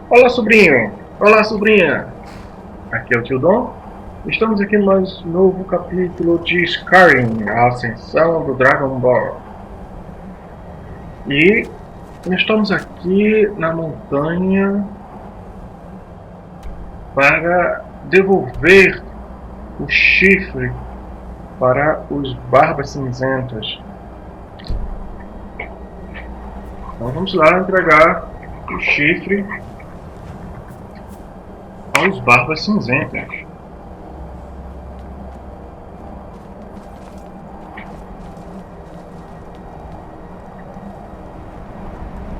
Olá, sobrinho! Olá, sobrinha! Aqui é o tio Dom. Estamos aqui no mais novo capítulo de Skyrim, a ascensão do Dragonborn. E estamos aqui na montanha para devolver o chifre para os Barbas Cinzentas. Então vamos lá entregar o chifre aos Barbas Cinzentas.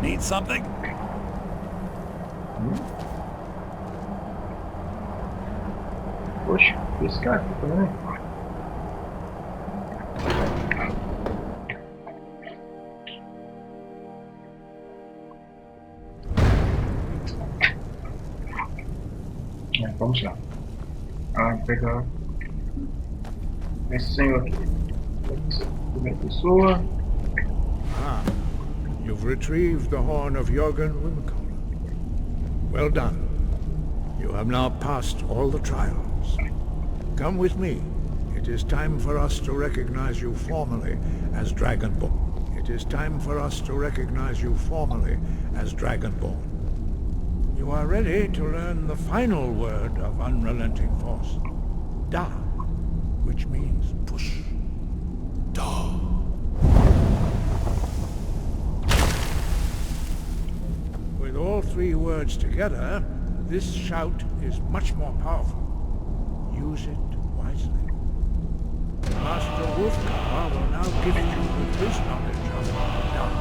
Need something? Poxa, esse cara aqui também. Vamos lá. Pegar esse senhor aqui. Primeira pessoa. You've retrieved the horn of Jörgen Wimkel. Well done. You have now passed all the trials. Come with me. It is time for us to recognize you formally as Dragonborn. It is time for us to recognize you formally as Dragonborn. You are ready to learn the final word of unrelenting force. Da, which means push. Da. With all three words together, this shout is much more powerful. Use it wisely. Master Wolfgar will now gift you with his knowledge of Da.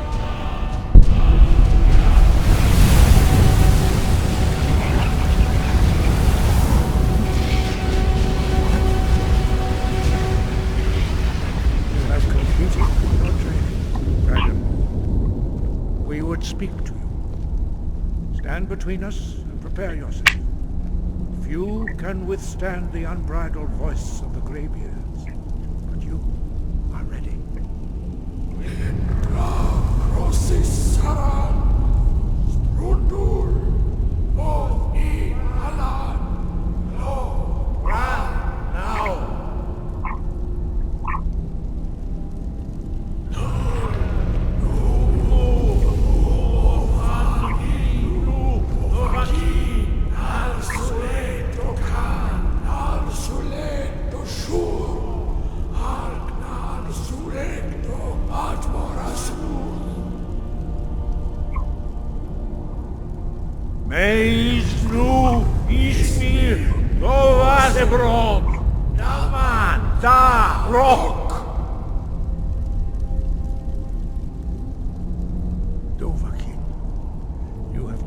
We would speak to you. Stand between us and prepare yourself. Few can withstand the unbridled voice of the Greybeards, but you are ready.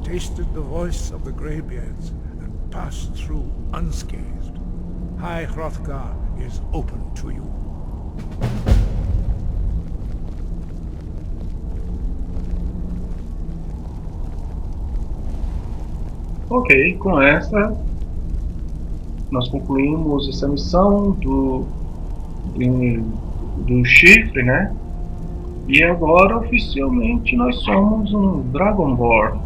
Tasted the voice of the Greybeards and passed through unscathed. High Hrothgar is open to you. Ok, com essa nós concluímos essa missão do chifre, né? E agora oficialmente nós somos um Dragonborn.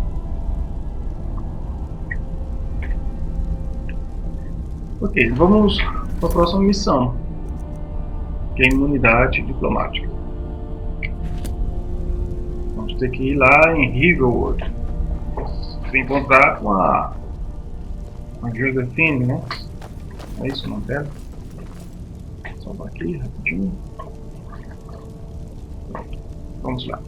Ok, vamos para a próxima missão, que é a Imunidade Diplomática. Vamos ter que ir lá em Riverwood, se encontrar com a Josephine, né? É isso o nome dela? Salvar aqui rapidinho. Vamos lá.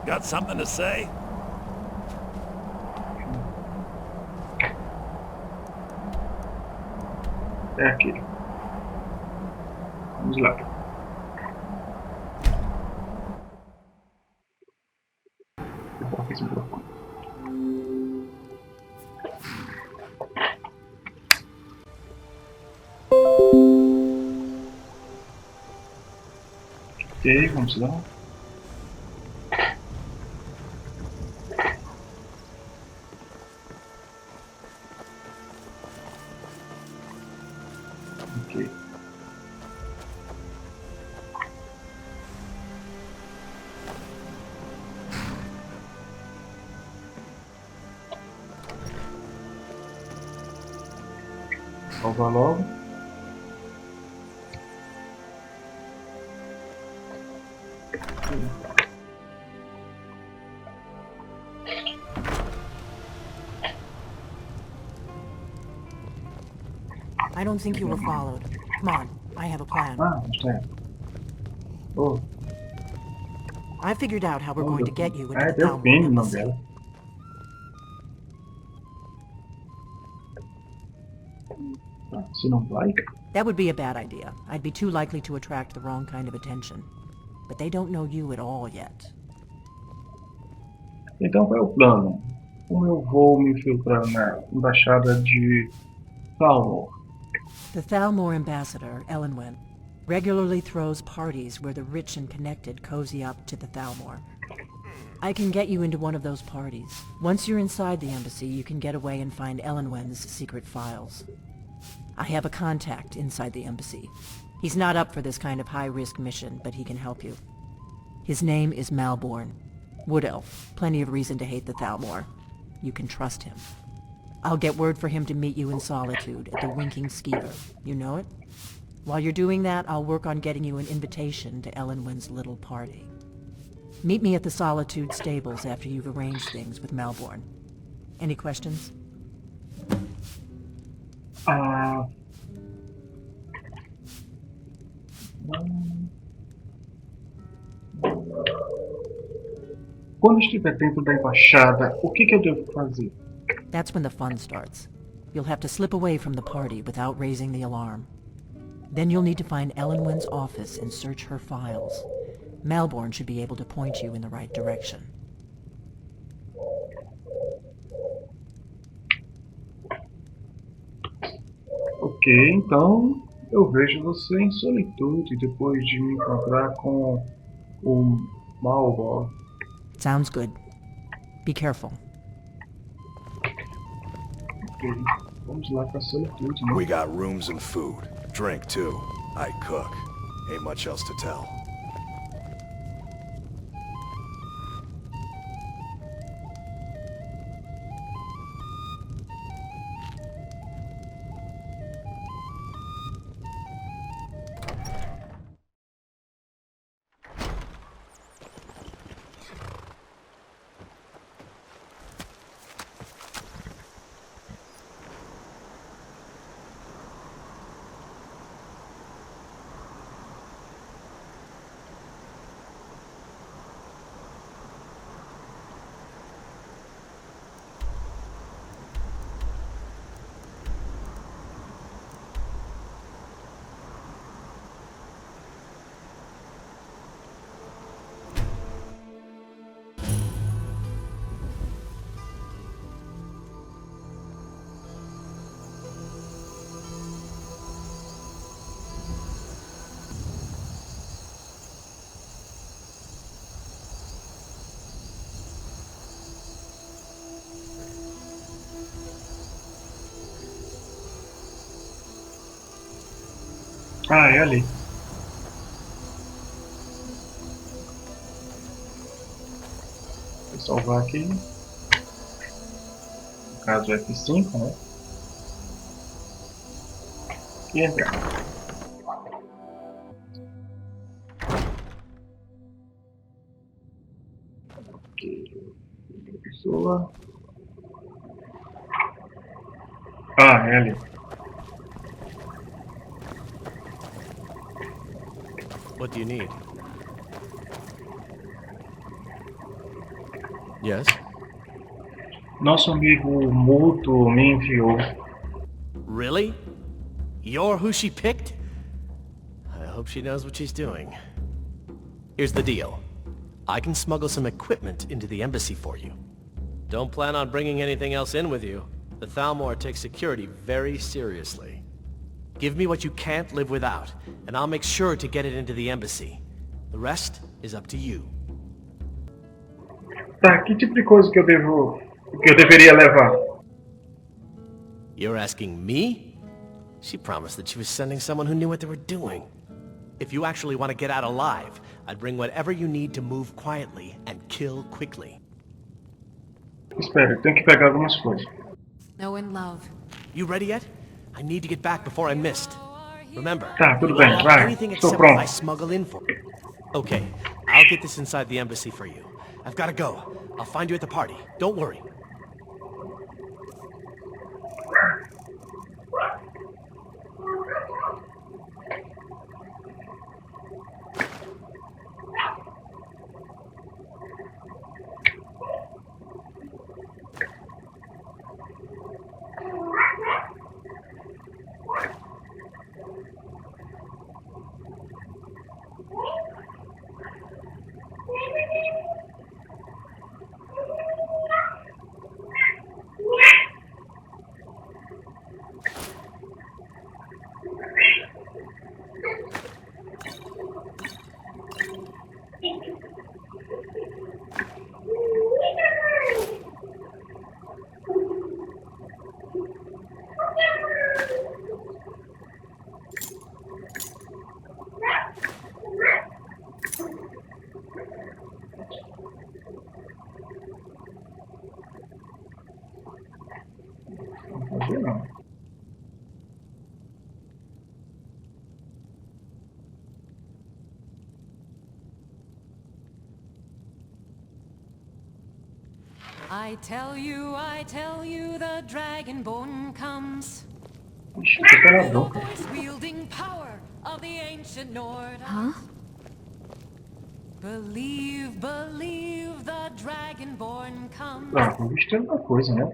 Got something to say? É aqui. Vamos lá. Eu coloquei esse microfone. Ok, vamos lá. Ok. Salvar logo. I don't think you were followed. Come on, I have a plan. Ah, está. Oh, I figured out how we're going to get you into the deu Thalmor fim no nome embassy. dela. Ah, se não vai? That would be a bad idea. I'd be too likely to attract the wrong kind of attention. But they don't know you at all yet. Então qual é o plano? Como eu vou me infiltrar na Embaixada de Thalmor? The Thalmor ambassador, Elenwen, regularly throws parties where the rich and connected cozy up to the Thalmor. I can get you into one of those parties. Once you're inside the embassy, you can get away and find Elenwen's secret files. I have a contact inside the embassy. He's not up for this kind of high-risk mission, but he can help you. His name is Malborn. Wood Elf. Plenty of reason to hate the Thalmor. You can trust him. I'll get word for him to meet you in Solitude at the Winking Skeever. You know it? While you're doing that, I'll work on getting you an invitation to Elenwen's little party. Meet me at the Solitude stables after you've arranged things with Malborn. Any questions? Quando estiver dentro da embaixada, o que eu devo fazer? That's when the fun starts. You'll have to slip away from the party without raising the alarm. Then you'll need to find Elenwen's office and search her files. Malborn should be able to point you in the right direction. Ok, então eu vejo você em Solitude depois de me encontrar com o Malborn. Sounds good. Be careful. Ok, vamos lá pra Solitude, né? We got rooms and food. Drink, too. I cook. Ain't much else to tell. Ah, é ali. Vou salvar aqui. No caso F5, né? E entrar. Ok. Pessoa. Ah, é ali. What do you need? Yes? Nosso amigo mútuo me enviou. Really? You're who she picked? I hope she knows what she's doing. Here's the deal. I can smuggle some equipment into the embassy for you. Don't plan on bringing anything else in with you. The Thalmor takes security very seriously. Give me what you can't live without, and I'll make sure to get it into the embassy. The rest is up to you. Tá, que tipo de coisa que eu deveria levar? You're asking me? She promised that she was sending someone who knew what they were doing. If you actually want to get out alive, I'd bring whatever you need to move quietly and kill quickly. Espera, eu tenho que pegar algumas coisas. No in love. You ready yet? I need to get back before I'm missed. Remember, Tá, tudo you bem, won't have vai. anything Estou except what I pronto. smuggle in for. Okay, I'll get this inside the embassy for you. I've got to go. I'll find you at the party. Don't worry. Não fazer não. I tell you, the Dragonborn comes. Ixi, tô pela The boca. voice-wielding power of the ancient Nord. Huh? Believe, the Dragonborn comes. Ah, tô vestindo uma coisa, né?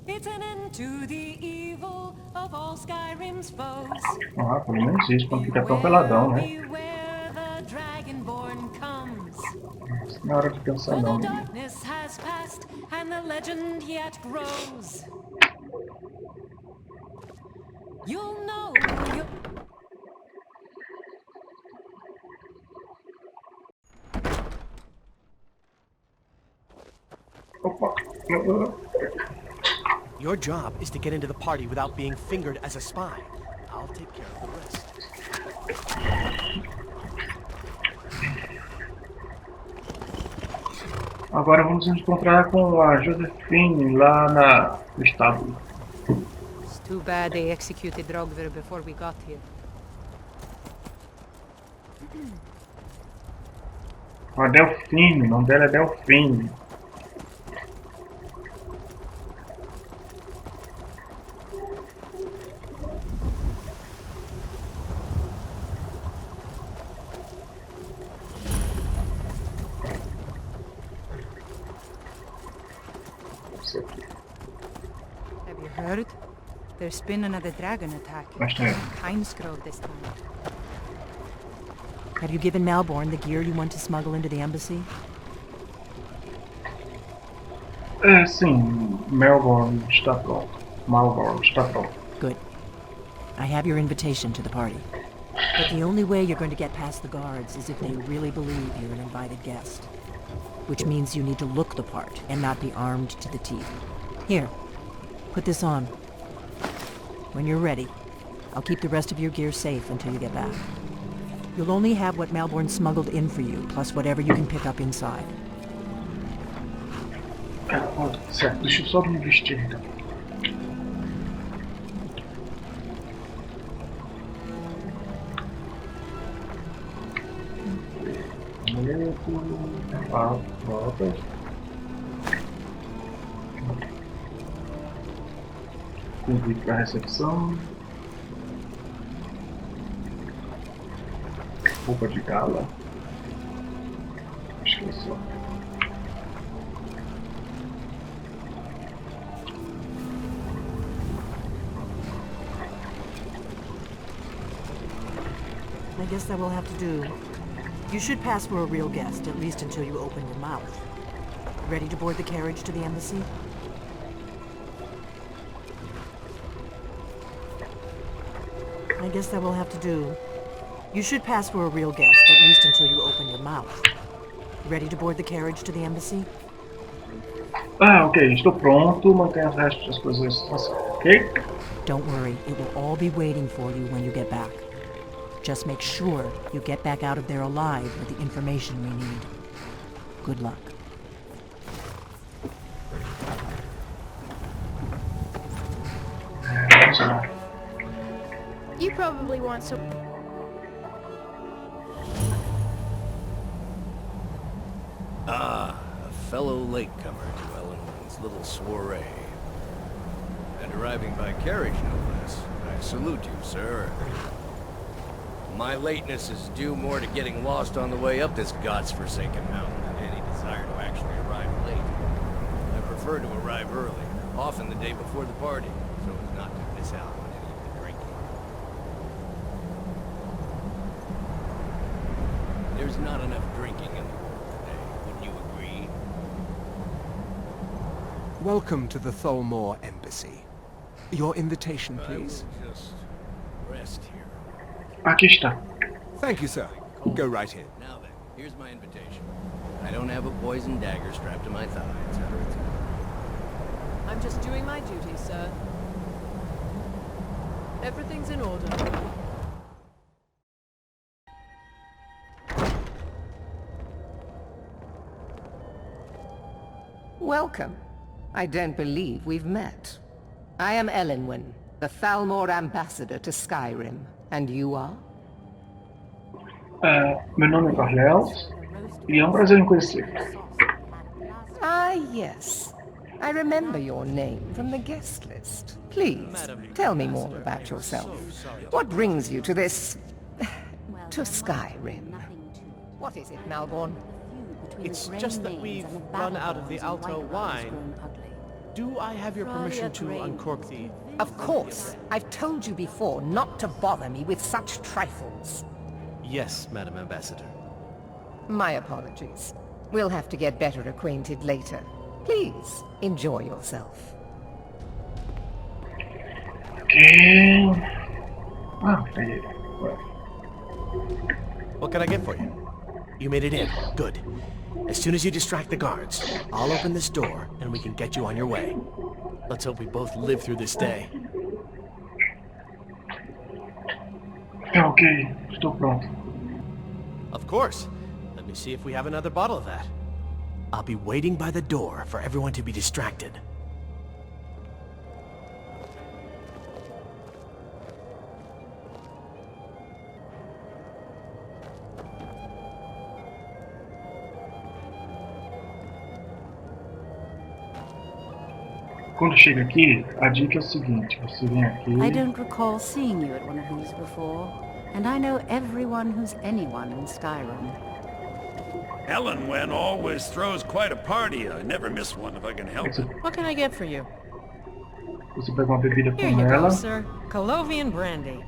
It's an end to the evil of all Skyrim's foes. Ah, pelo menos isso, não fica tão peladão, né? Beware, the Dragonborn comes. Na hora de pensar For não, the menino. darkness has passed, and the legend yet grows. You'll know. Opa! Your job is to get into the party without being fingered as a spy. I'll take care of the rest. Agora vamos nos encontrar com a Josephine lá no estábulo. It's too bad they executed Drogver before we got here. A Delfine, o nome dela é Delfine. Isso aqui. Have you heard? There's been another dragon attack. Mas tem. Heimsgrove this time. Have you given Malborn the gear you want to smuggle into the embassy? É, sim, Melbourne está pronto. Malborn está pronto. Good. I have your invitation to the party. But the only way you're going to get past the guards is if they really believe you're an invited guest. Which means you need to look the part and not be armed to the teeth. Here, put this on. When you're ready, I'll keep the rest of your gear safe until you get back. You'll only have what Malborn smuggled in for you, plus whatever you can pick up inside. Ó, certo, deixa eu só me vestir então. Volta. Convite para a recepção. Roupa de gala. Acho que é só. I guess that will have to do. You should pass for a real guest, at least until you open your mouth. Ready to board the carriage to the embassy? I guess that will have to do. You should pass for a real guest, at least until you open your mouth. Ready to board the carriage to the embassy? Ah, ok, estou pronto. Mantenha o resto das coisas assim, ok? Don't worry, it will all be waiting for you when you get back. Just make sure you get back out of there alive with the information we need. Good luck. Vamos lá. You probably want some... Ah, a fellow latecomer to Ellen's little soiree. And arriving by carriage, no less. I salute you, sir. My lateness is due more to getting lost on the way up this god's-forsaken mountain than any desire to actually arrive late. I prefer to arrive early, often the day before the party, so as not to miss out on any of the drinking. There's not enough drinking in the world today, wouldn't you agree? Welcome to the Thalmor Embassy. Your invitation, please. I will just rest here. Aqui está. Thank you, sir. Go right in. Now then, here's my invitation. I don't have a poison dagger strapped to my thigh, etc., etc. I'm just doing my duty, sir. Everything's in order. Welcome. I don't believe we've met. I am Elenwen, the Thalmor ambassador to Skyrim. And you are? Meu nome é Corleal e é um prazer em conhecer. Ah, yes. I remember your name from the guest list. Please, tell me more about yourself. What brings you to this... to Skyrim? What is it, Malborn? It's just that we've run out of the Alto wine. Do I have your permission to uncork the... Of course. I've told you before not to bother me with such trifles. Yes, Madam Ambassador. My apologies. We'll have to get better acquainted later. Please, enjoy yourself. Ok. Ah, aí. What can I get for you? You made it in. Good. As soon as you distract the guards, I'll open this door and we can get you on your way. Let's hope we both live through this day. Ok, estou pronto. Of course. Let me see if we have another bottle of that. I'll be waiting by the door for everyone to be distracted. Quando chega aqui, a dica é o seguinte, você vem aqui... I don't recall seeing you at one of these before, and I know everyone who's anyone in Skyrim. Elenwen always throws quite a party. I never miss one if I can help it. What can I get for you? Você pega uma bebida Here com you ela. go, sir. Colovian brandy.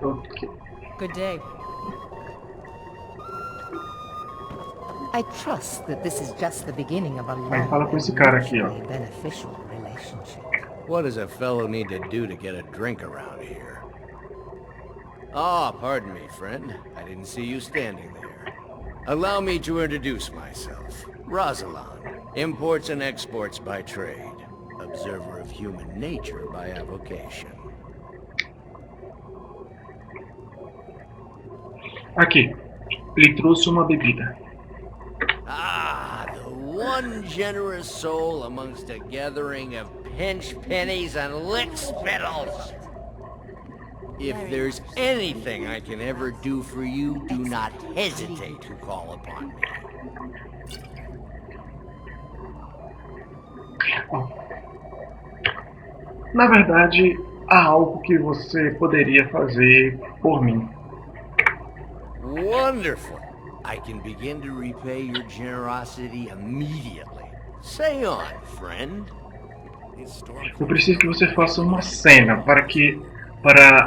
Ok. Good day. I trust that this is just the beginning of a Aí fala com esse cara aqui, ó. beneficial relationship. What does a fellow need to do to get a drink around here? Ah, pardon me, friend. I didn't see you standing there. Allow me to introduce myself. Rosalind, imports and exports by trade. Observer of human nature by avocation. Aqui, ele trouxe uma bebida. Ah, the one generous soul amongst a gathering of pinch pennies and lick spittles. If there's anything I can ever do for you, do not hesitate to call upon me. Ó. Na verdade, há algo que você poderia fazer por mim. Wonderful. I can begin to repay your generosity immediately. Say on, friend. Eu preciso que você faça uma cena para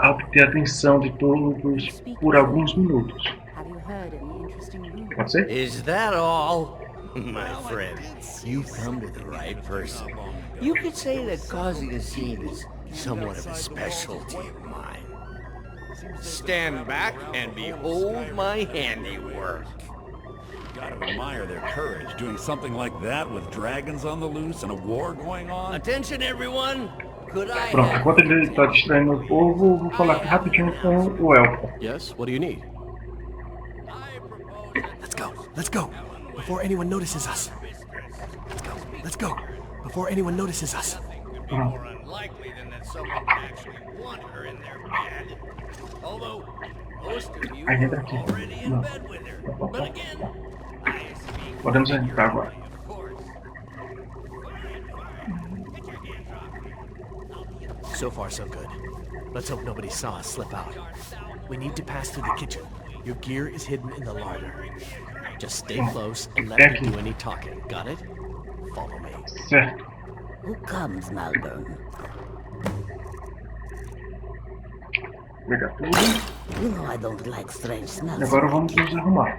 obter a atenção de todos por alguns minutos. Pode ser? Is that all? My friend, you've come to the right person. You could say that causing a scene is somewhat of a specialty of mine. Stand back and behold my handiwork. Gotta admire their courage, doing something like that with dragons on the loose and a war going on. Attention, everyone! Pronto, enquanto ele está distraindo o povo, vou falar aqui rapidinho com o elfo. Yes, what do you need? Let's go. Before anyone notices us. Let's go. Before anyone notices us. Pronto. Unlikely than that someone would actually want her in their bed. Although most of you Aí entra are aqui. already in Não. bed with her. But again, I speak Podemos entrar agora. of course. So far, so good. Let's hope nobody saw us slip out. We need to pass through the kitchen. Your gear is hidden in the larder. Just stay close and let me do any talking. Got it? Follow me. Certo. Who comes, Malbone? Pegar tudo. You know I don't like strange E smells. agora vamos nos arrumar.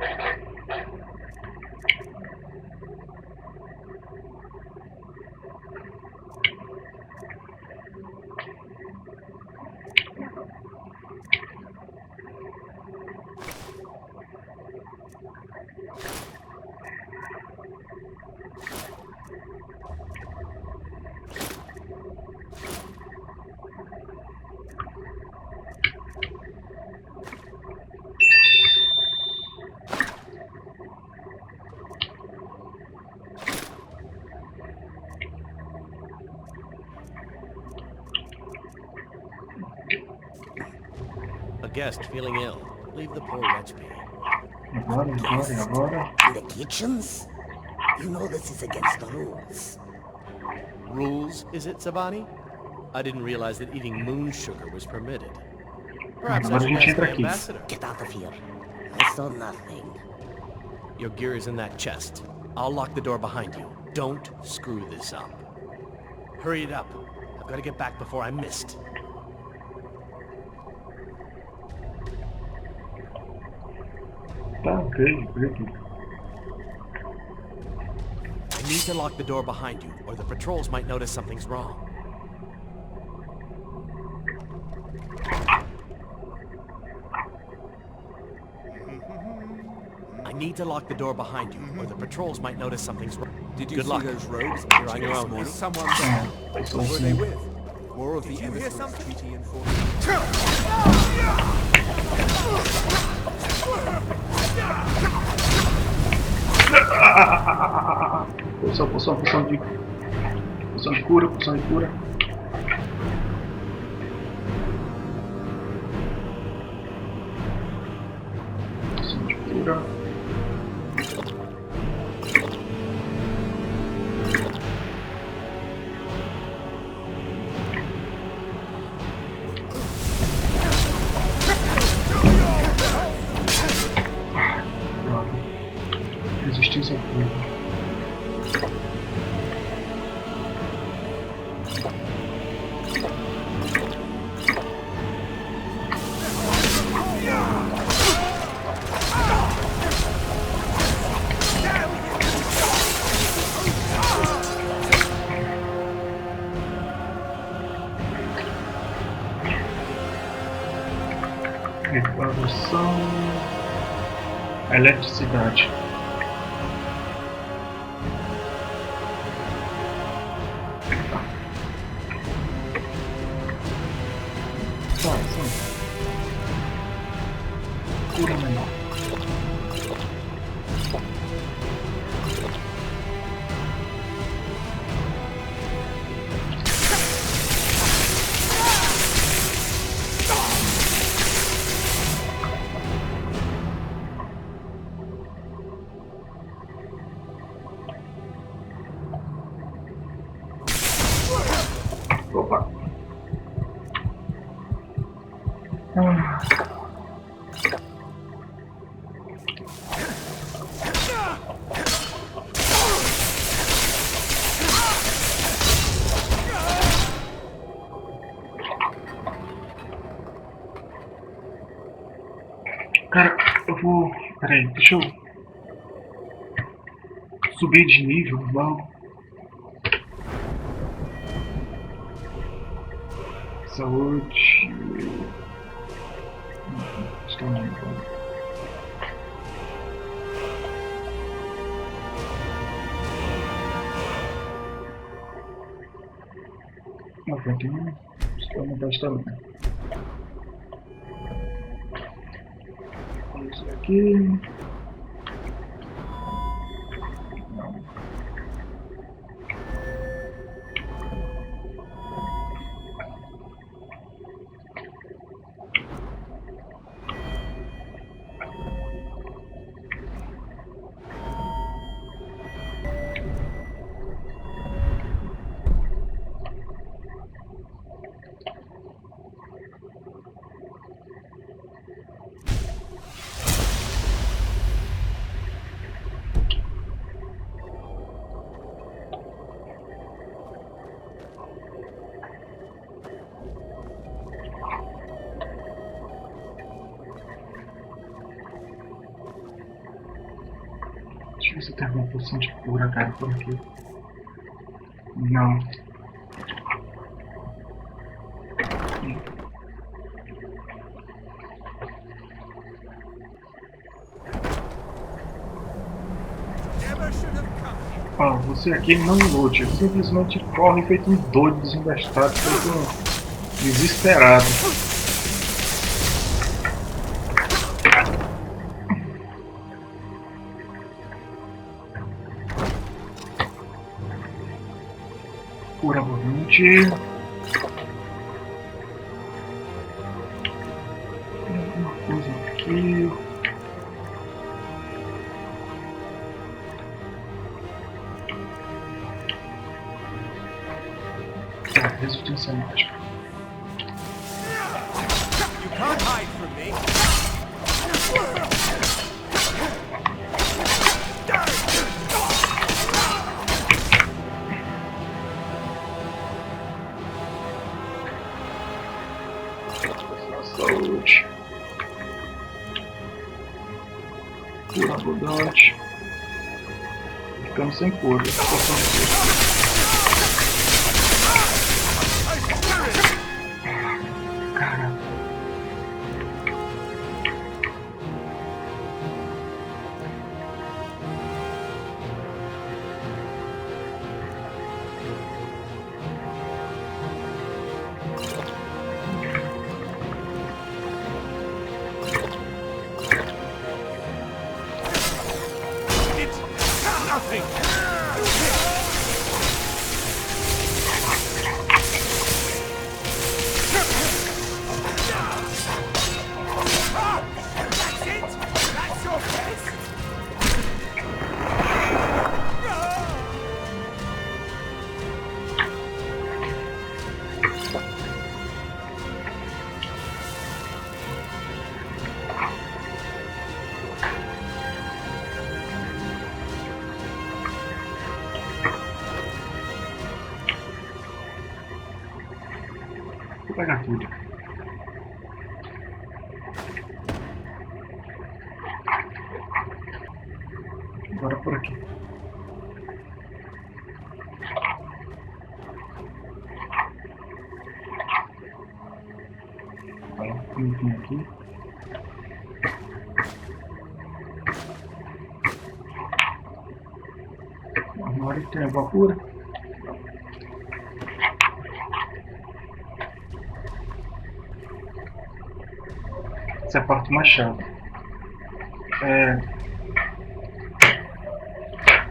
A guest feeling ill. Leave the poor wretch be. Agora. In the kitchens? You know this is against the rules. Rules, is it, Sabani? I didn't realize that eating moon sugar was permitted. Perhaps I Agora a should gente ask entra the aqui. ambassador. Get out of here. I saw nothing. Your gear is in that chest. I'll lock the door behind you. Don't screw this up. Hurry it up. I've got to get back before I'm missed. Tá, ok. I need to lock the door behind you, or the patrols might notice something's wrong. I need to lock the door behind you, or the patrols might notice something's wrong. Did you Good see luck. those rogues? You're on your own. Is someone there? What were they with? More of the emissaries treaty enforcement. Poção de cura. Poção de cura. Resistência ao fogo. Reparação. Eletricidade. Cura menor. Opa. Cara, eu vou... Peraí, deixa eu... subir de nível logo. Saúde... Estou lembrando. tem um Imunidade também. Isso aqui. Não. Deixa eu ver se tem alguma poção de cura, cara, por aqui. Não. Ó, você aqui não lute, simplesmente corre feito um doido desinvestado, feito um desesperado. Cura volante. Tem alguma coisa aqui. Tá, resistência mágica. You can't hide from me. Saúde. Cura abundante. Ficamos sem cura. Cara. Vou pegar tudo. Agora por aqui. Olha um item aqui. Agora tem alguma cura. Essa é a parte mais chata.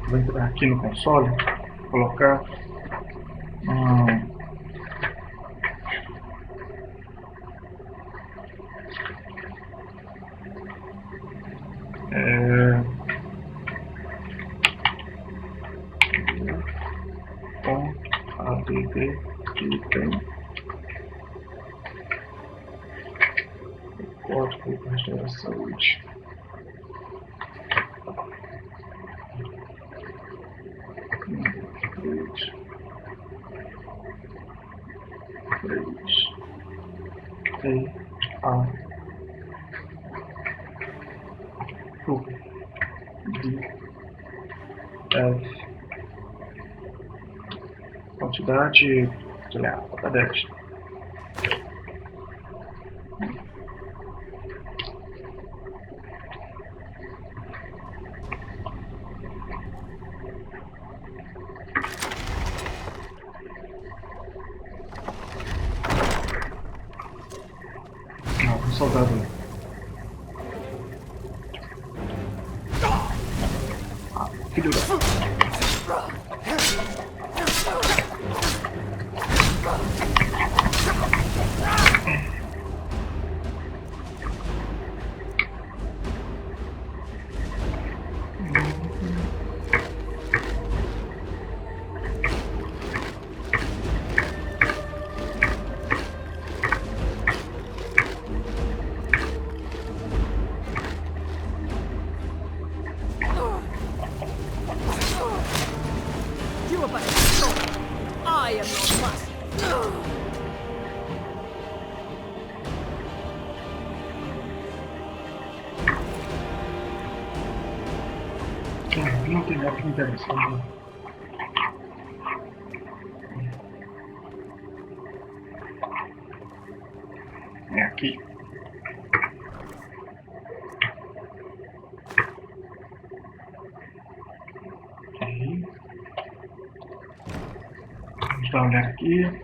Vou entrar aqui no console, colocar add que tem código para restaurar a saúde. Quantidade, sei lá, bota 10. soldado ali. Ah, filho da... Não tem nada que me interessa. É aqui. Ok. Vamos dar uma olhada aqui.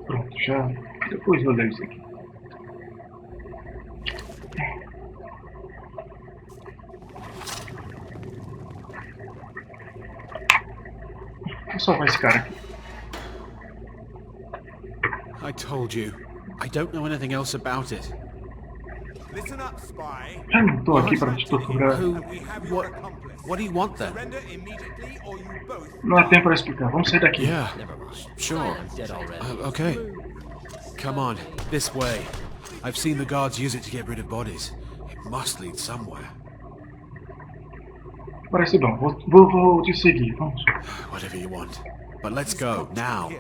Pronto, já. Depois eu leio isso aqui. Vou salvar esse cara aqui. I told you. I don't know anything else about it. Listen up, spy. Eu não tô aqui para te torturar. What do you want then? Surrender immediately or you both. Não há tempo para explicar. Vamos sair daqui. Yeah, sure. Okay. Come on, this way. I've seen the guards use it to get rid of bodies. It must lead somewhere. Parece bom. Vou te seguir. Vamos. Whatever you want. But let's go, now.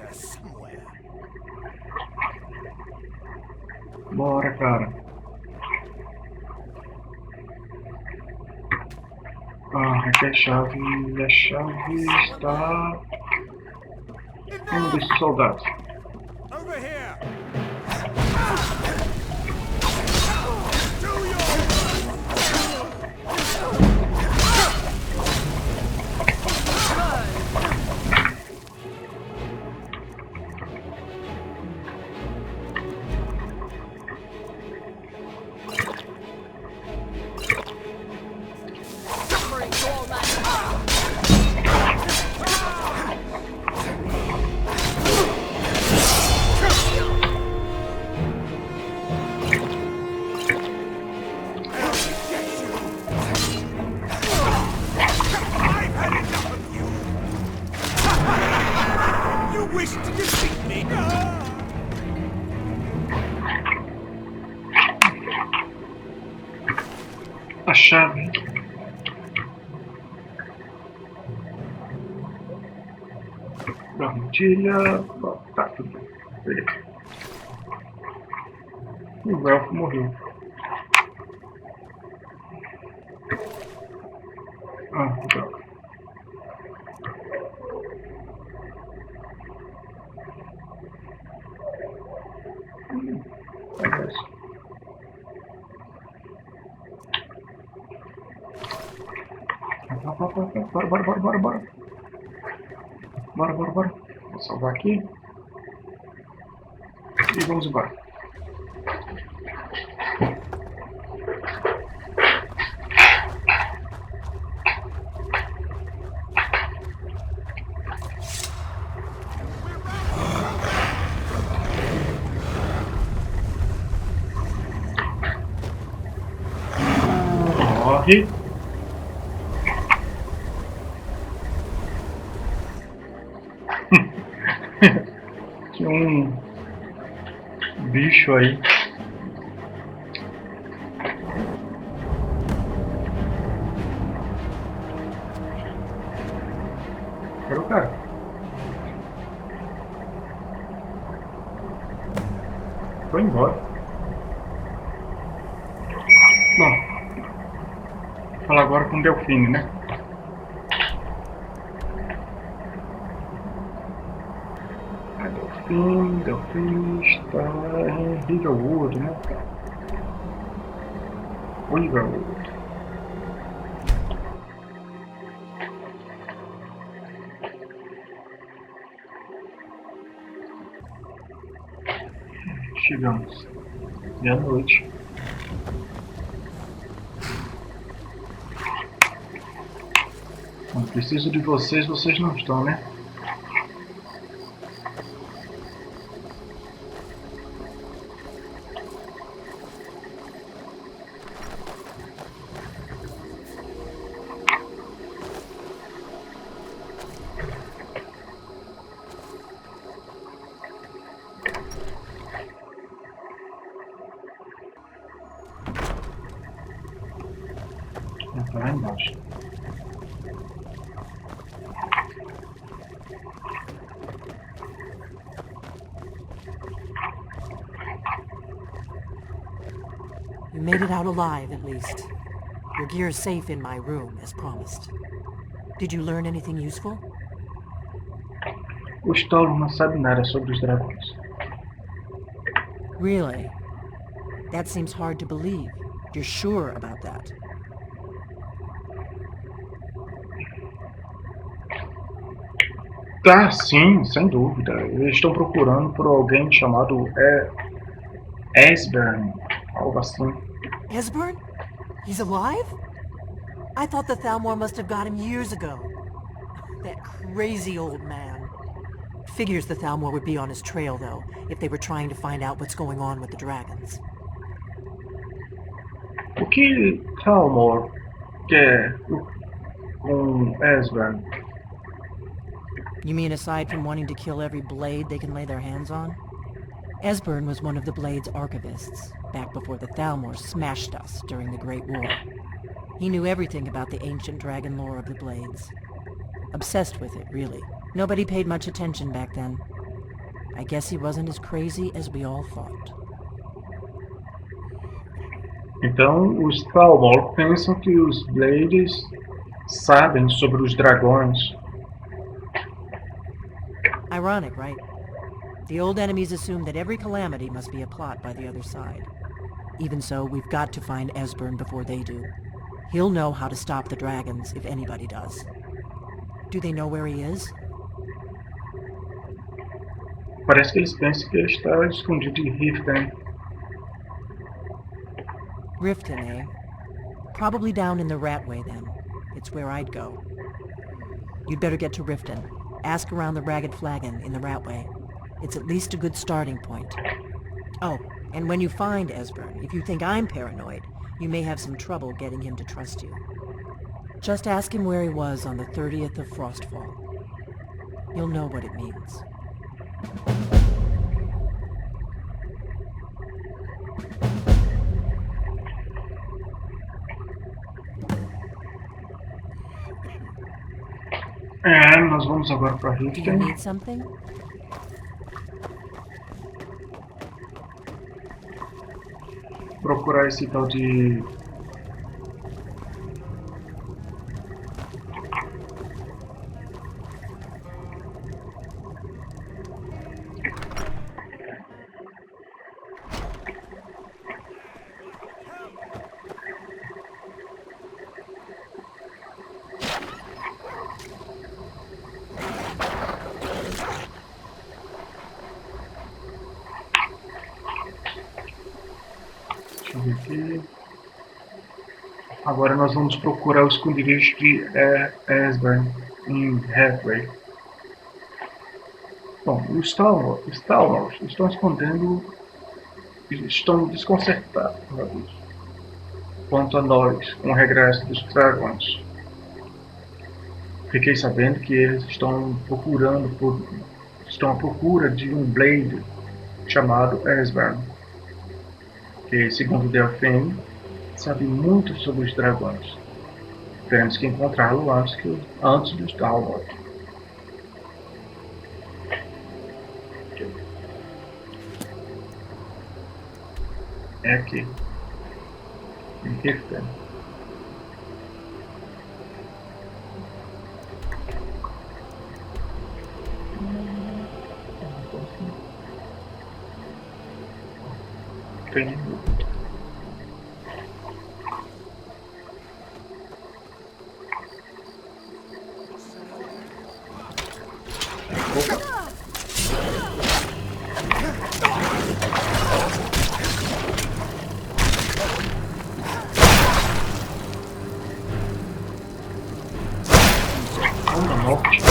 Bora, cara. Ah, aqui é a chave. E a chave está... em um desses soldados. Over here. A chave. Da armadilha. Tá, tudo bem. Beleza. O elfo morreu. Ah, droga. Bora. Vou salvar aqui. E vamos embora. Corre. Tinha um bicho aí. Cadê o cara? Foi embora. Bom, vou falar agora com o Delfine, né? Delfim está em Riverwood, né? Riverwood. Chegamos. Meia-noite. Não preciso de vocês, vocês não estão, né? Tá lá embaixo. You made it out alive, at least. Your gear is safe in my room, as promised. Did you learn anything useful? O Stolo não sabe nada sobre os dragões. Really? That seems hard to believe. You're sure about that? Tá, sim, sem dúvida. Eles estão procurando por alguém chamado Esbern, algo assim. Esbern? He's alive? I thought the Thalmor must have got him years ago. That crazy old man. Figures the Thalmor would be on his trail, though, if they were trying to find out what's going on with the dragons. O que Thalmor quer com Esbern? You mean aside from wanting to kill every blade they can lay their hands on? Esbern was one of the Blade's archivists, back before the Thalmor smashed us during the Great War. He knew everything about the ancient dragon lore of the Blades. Obsessed with it, really. Nobody paid much attention back then. I guess he wasn't as crazy as we all thought. Então, os Thalmor pensam que os Blades sabem sobre os dragões. Ironic, right? The old enemies assume that every calamity must be a plot by the other side. Even so, we've got to find Esbern before they do. He'll know how to stop the dragons, if anybody does. Do they know where he is? Parece que eles pensam que ele está escondido em Riften. Riften, eh? Probably down in the Ratway, then. It's where I'd go. You'd better get to Riften. Ask around the Ragged Flagon in the Ratway. It's at least a good starting point. Oh, and when you find Esbern, if you think I'm paranoid, you may have some trouble getting him to trust you. Just ask him where he was on the 30th of Frostfall. You'll know what it means. Nós vamos agora para Do you Riften. need something? Procurar esse tal de... Deixa eu ver aqui. Agora nós vamos procurar o esconderijo de Esbern em Hathaway. Bom, os Thalmor estão escondendo, estão desconcertados quanto a nós, com o regresso dos dragões. Fiquei sabendo que eles estão à procura de um Blade chamado Esbern, que, segundo Delphine, sabe muito sobre os dragões. Temos que encontrá-lo antes dos Thalmor. É aqui. Em Riften. Tem. Opa. da morte.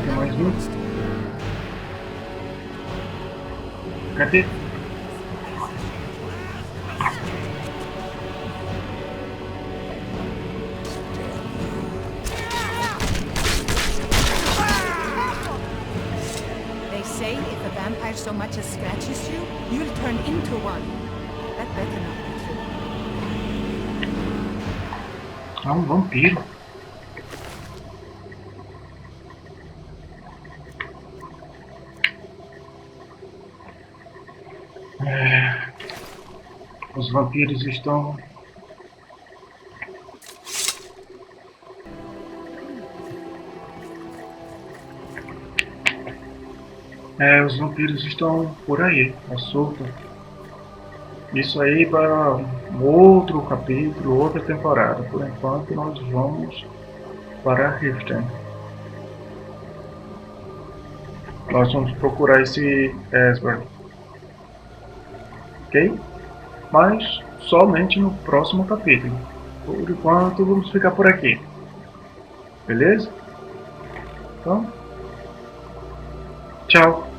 Tem mais um. Cadê? They say if a vampire so much as scratches you, you'll turn into one. That better not be true. É um vampiro. Os vampiros estão... os vampiros estão por aí, à solta. Isso aí para um outro capítulo, outra temporada. Por enquanto nós vamos para Riften. Nós vamos procurar esse Esbern. Ok? Mas somente no próximo capítulo. Por enquanto vamos ficar por aqui. Beleza? Então, tchau.